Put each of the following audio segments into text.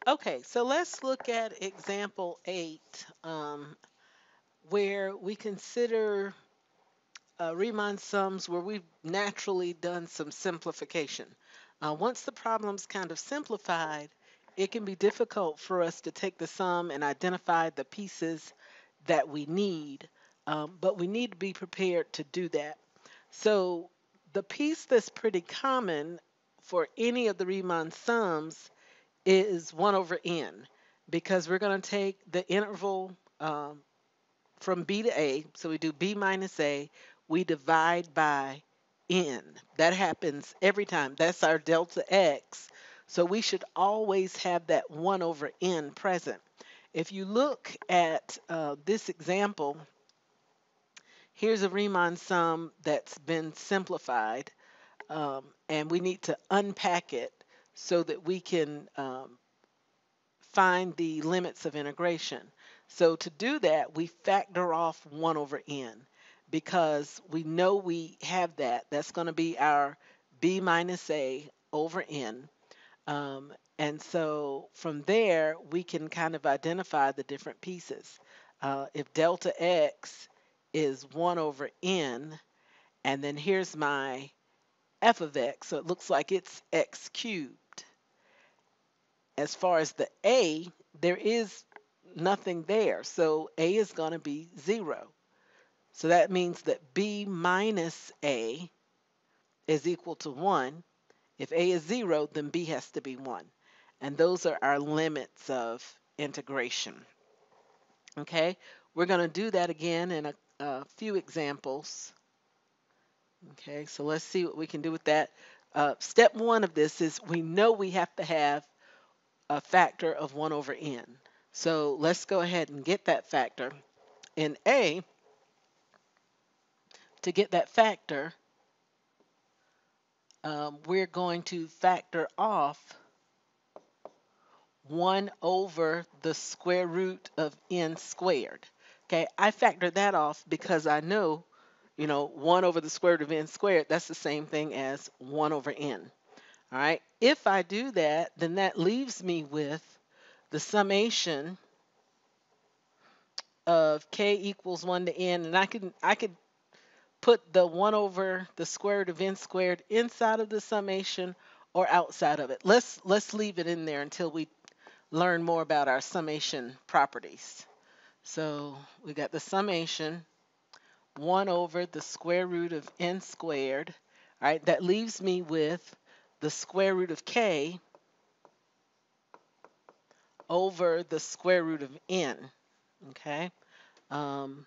Okay, so let's look at example 8, where we consider Riemann sums where we've naturally done some simplification. Once the problem's kind of simplified, it can be difficult for us to take the sum and identify the pieces that we need, but we need to be prepared to do that. So the piece that's pretty common for any of the Riemann sums is 1 over n, because we're going to take the interval from b to a. So we do b minus a. We divide by n. That happens every time. That's our delta x. So we should always have that 1 over n present. If you look at this example, here's a Riemann sum that's been simplified, and we need to unpack it so that we can find the limits of integration. So to do that, we factor off 1 over n because we know we have that. That's going to be our b minus a over n. And so from there, we can kind of identify the different pieces. If delta x is 1 over n, and then here's my f of x, so it looks like it's x cubed. As far as the a, there is nothing there. So a is going to be 0. So that means that b minus a is equal to 1. If a is 0, then b has to be 1. And those are our limits of integration. Okay, we're going to do that again in a few examples. Okay, so let's see what we can do with that. Step 1 of this is we know we have to have a factor of 1 over n. So let's go ahead and get that factor. In A, to get that factor, we're going to factor off 1 over the square root of n squared. Okay, I factor that off because I know, 1 over the square root of n squared, that's the same thing as 1 over n. All right, if I do that, then that leaves me with the summation of k equals 1 to n, and I could put the 1 over the square root of n squared inside of the summation or outside of it. Let's leave it in there until we learn more about our summation properties. So we got the summation 1 over the square root of n squared. All right, that leaves me with the square root of k over the square root of n. Okay, and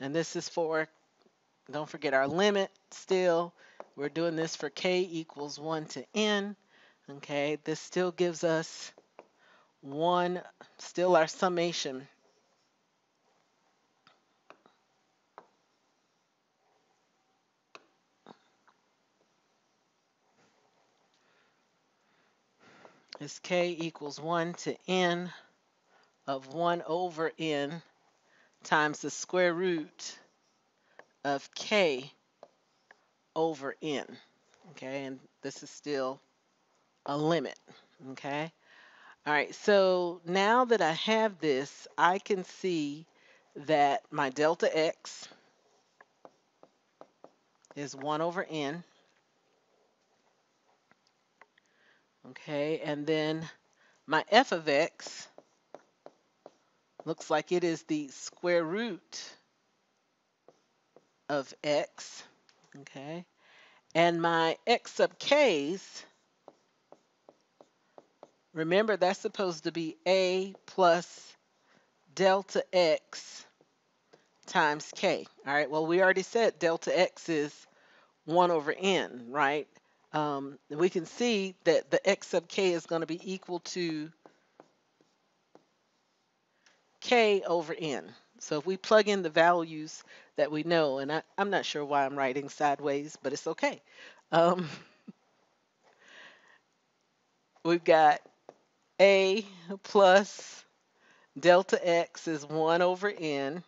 this is for, don't forget our limit still. We're doing this for k equals 1 to n. Okay, this still gives us 1, still our summation. Is k equals 1 to n of 1 over n times the square root of k over n. Okay, and this is still a limit. Okay, all right, so now that I have this, I can see that my delta x is 1 over n. Okay, and then my f of x looks like it is the square root of x. Okay, and my x sub k's, remember that's supposed to be a plus delta x times k. All right, well, we already said delta x is 1 over n, right? We can see that the x sub k is going to be equal to k over n. So if we plug in the values that we know, and I'm not sure why I'm writing sideways, but it's okay. Um, we've got a plus delta x is 1 over n,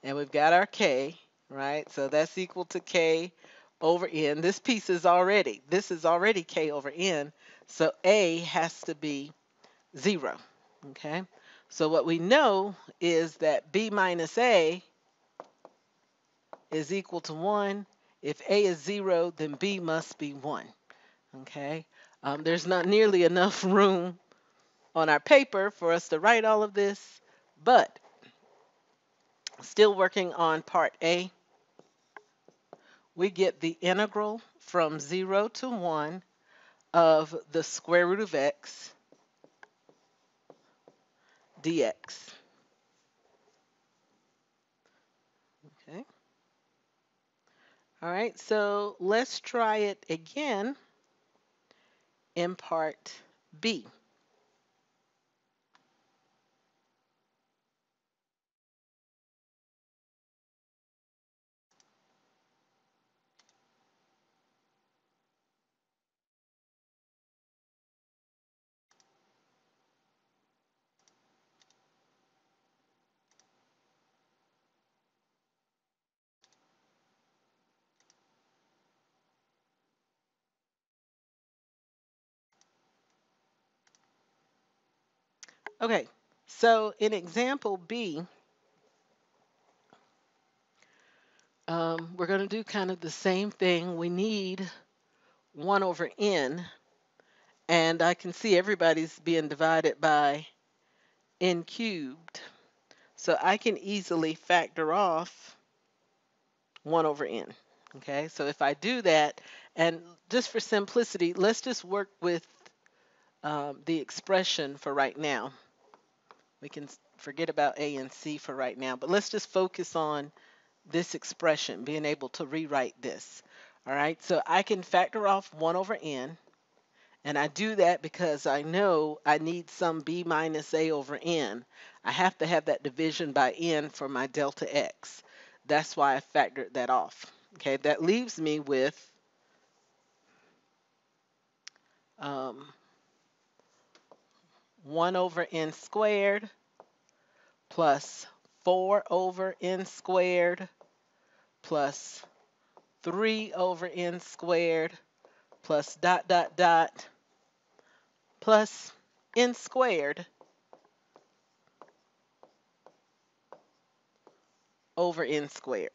and we've got our k, right? So that's equal to k over n. This is already k over n, so a has to be 0. Okay, so what we know is that b minus a is equal to 1. If a is 0, then b must be 1. Okay, there's not nearly enough room on our paper for us to write all of this, but still working on part A, we get the integral from 0 to 1 of the square root of x dx. Okay. All right, so let's try it again in part B. Okay, so in example B, we're going to do kind of the same thing. We need 1 over n, and I can see everybody's being divided by n cubed. So I can easily factor off 1 over n. Okay, so if I do that, and just for simplicity, let's just work with the expression for right now. We can forget about a and c for right now, but let's just focus on this expression, being able to rewrite this. All right, so I can factor off 1 over n, and I do that because I know I need some b minus a over n. I have to have that division by n for my delta x. That's why I factored that off. Okay, that leaves me with um, 1 over n squared plus 4 over n squared plus 3 over n squared plus dot dot dot plus n squared over n squared.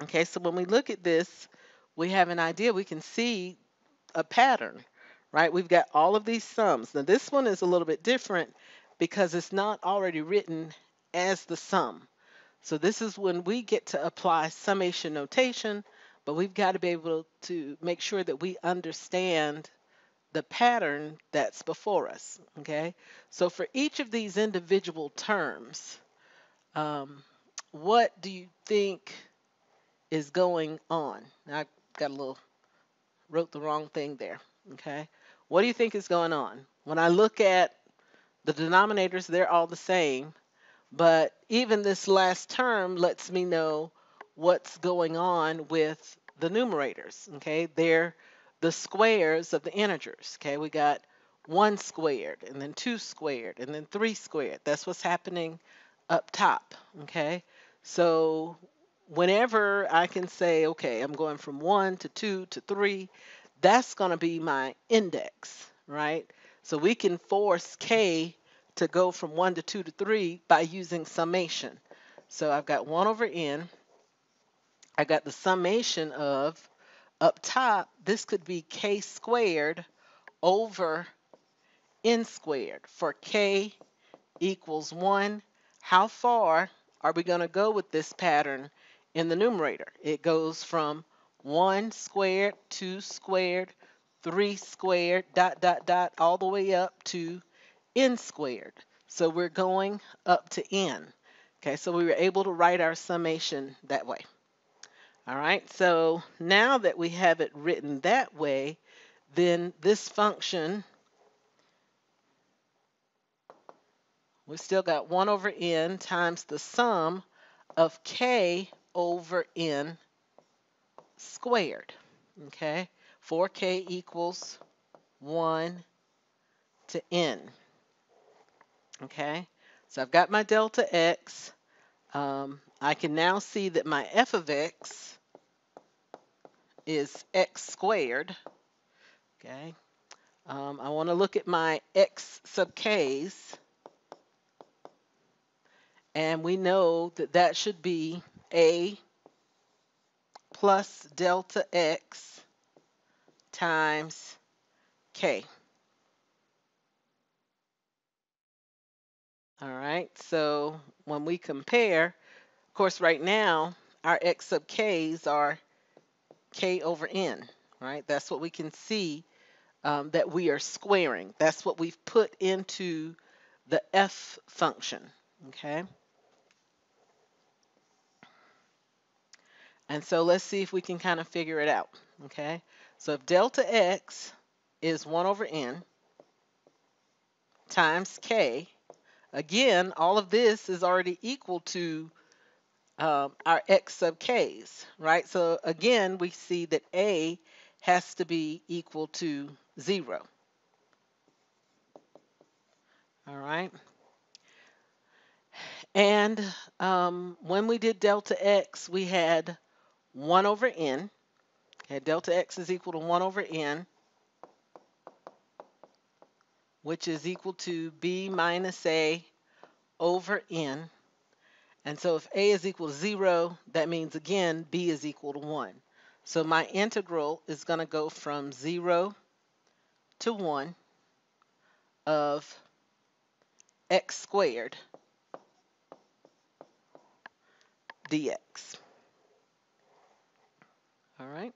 Okay, so when we look at this, we have an idea. We can see a pattern, right? We've got all of these sums. Now this one is a little bit different because it's not already written as the sum. So this is when we get to apply summation notation, but we've got to be able to make sure that we understand the pattern that's before us. Okay, so for each of these individual terms, um, what do you think is going on? Now, I got a little, wrote the wrong thing there. Okay, what do you think is going on? When I look at the denominators, they're all the same, but even this last term lets me know what's going on with the numerators. Okay, they're the squares of the integers. Okay, we got 1 squared, and then 2 squared, and then 3 squared. That's what's happening up top. Okay, so whenever I can say, okay, I'm going from 1 to 2 to 3, that's going to be my index, right? So we can force k to go from 1 to 2 to 3 by using summation. So I've got 1 over n. I got the summation of, up top, this could be k squared over n squared. For k equals 1, how far are we going to go with this pattern in the numerator? It goes from 1 squared, 2 squared, 3 squared, dot, dot, dot, all the way up to n squared. So we're going up to n. Okay, so we were able to write our summation that way. All right, so now that we have it written that way, then this function, we still got 1 over n times the sum of k over n squared. Okay, 4k equals 1 to n. Okay, so I've got my delta x. I can now see that my f of x is x squared. Okay, I want to look at my x sub k's, and we know that that should be a plus delta x times k. All right, so when we compare, of course, right now, our x sub k's are k over n, right? That's what we can see that we are squaring. That's what we've put into the f function, okay? And so let's see if we can kind of figure it out, okay? So if delta x is 1 over n times k, again, all of this is already equal to our x sub k's, right? So again, we see that a has to be equal to 0, all right? And when we did delta x, we had 1 over n. Okay, delta x is equal to 1 over n, which is equal to b minus a over n. And so if a is equal to 0, that means, again, b is equal to 1. So my integral is going to go from 0 to 1 of x squared dx. All right.